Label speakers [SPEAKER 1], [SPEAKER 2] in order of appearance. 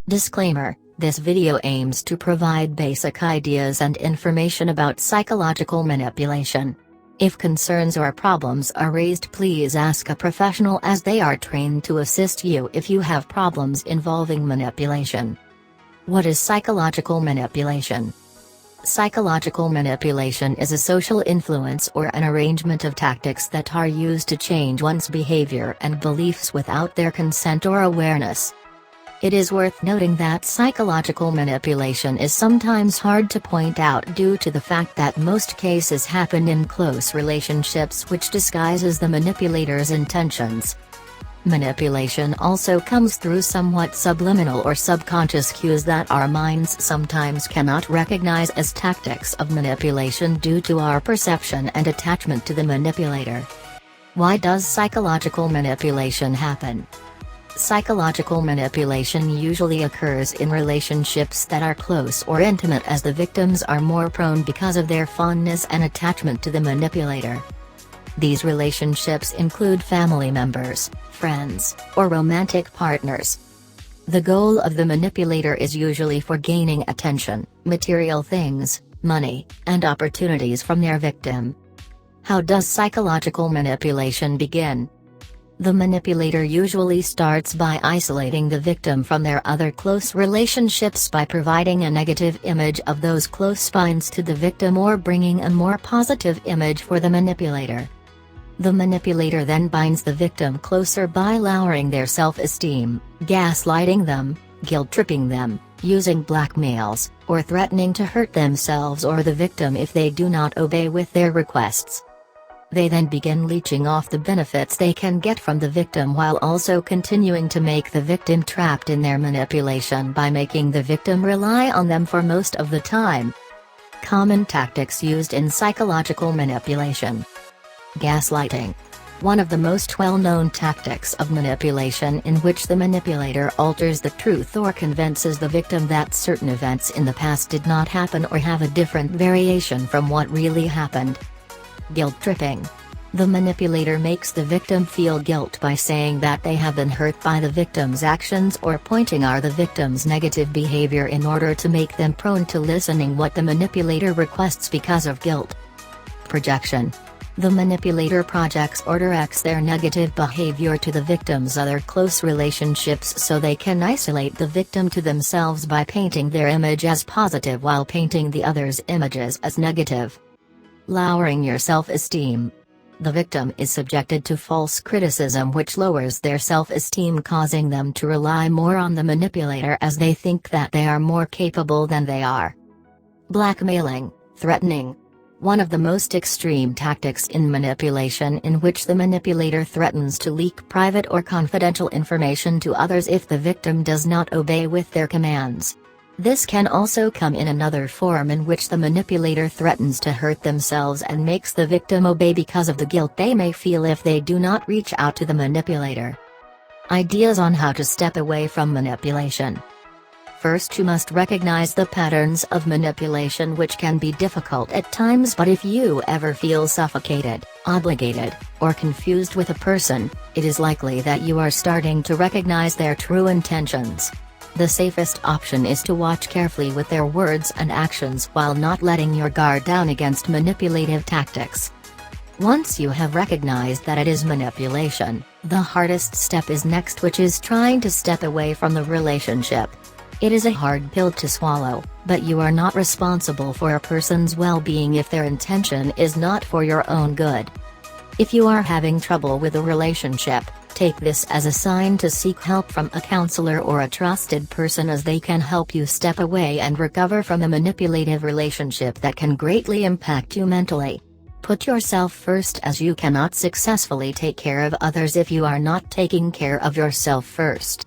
[SPEAKER 1] Disclaimer: this video aims to provide basic ideas and information about psychological manipulation. If concerns or problems are raised, please ask a professional as they are trained to assist you if you have problems involving manipulation. What is psychological manipulation? Psychological manipulation is a social influence or an arrangement of tactics that are used to change one's behavior and beliefs without their consent or awareness. It is worth noting that psychological manipulation is sometimes hard to point out due to the fact that most cases happen in close relationships, which disguises the manipulator's intentions. Manipulation also comes through somewhat subliminal or subconscious cues that our minds sometimes cannot recognize as tactics of manipulation due to our perception and attachment to the manipulator. Why does psychological manipulation happen? Psychological manipulation usually occurs in relationships that are close or intimate, as the victims are more prone because of their fondness and attachment to the manipulator. These relationships include family members, friends, or romantic partners. The goal of the manipulator is usually for gaining attention, material things, money, and opportunities from their victim. How does psychological manipulation begin? The manipulator usually starts by isolating the victim from their other close relationships by providing a negative image of those close bonds to the victim or bringing a more positive image for the manipulator. The manipulator then binds the victim closer by lowering their self-esteem, gaslighting them, guilt-tripping them, using blackmails, or threatening to hurt themselves or the victim if they do not obey with their requests. They then begin leeching off the benefits they can get from the victim while also continuing to make the victim trapped in their manipulation by making the victim rely on them for most of the time. Common tactics used in psychological manipulation. Gaslighting. One of the most well-known tactics of manipulation, in which the manipulator alters the truth or convinces the victim that certain events in the past did not happen or have a different variation from what really happened. Guilt-tripping. The manipulator makes the victim feel guilt by saying that they have been hurt by the victim's actions or pointing out the victim's negative behavior in order to make them prone to listening what the manipulator requests because of guilt. Projection. The manipulator projects or directs their negative behavior to the victim's other close relationships so they can isolate the victim to themselves by painting their image as positive while painting the other's images as negative. Lowering your self-esteem. The victim is subjected to false criticism which lowers their self-esteem, causing them to rely more on the manipulator as they think that they are more capable than they are. Blackmailing, threatening. One of the most extreme tactics in manipulation, in which the manipulator threatens to leak private or confidential information to others if the victim does not obey with their commands. This can also come in another form, in which the manipulator threatens to hurt themselves and makes the victim obey because of the guilt they may feel if they do not reach out to the manipulator. Ideas on how to step away from manipulation. First, you must recognize the patterns of manipulation, which can be difficult at times, but if you ever feel suffocated, obligated, or confused with a person, it is likely that you are starting to recognize their true intentions. The safest option is to watch carefully with their words and actions while not letting your guard down against manipulative tactics. Once you have recognized that it is manipulation, the hardest step is next, which is trying to step away from the relationship. It is a hard pill to swallow, but you are not responsible for a person's well-being if their intention is not for your own good. If you are having trouble with a relationship, take this as a sign to seek help from a counselor or a trusted person, as they can help you step away and recover from a manipulative relationship that can greatly impact you mentally. Put yourself first, as you cannot successfully take care of others if you are not taking care of yourself first.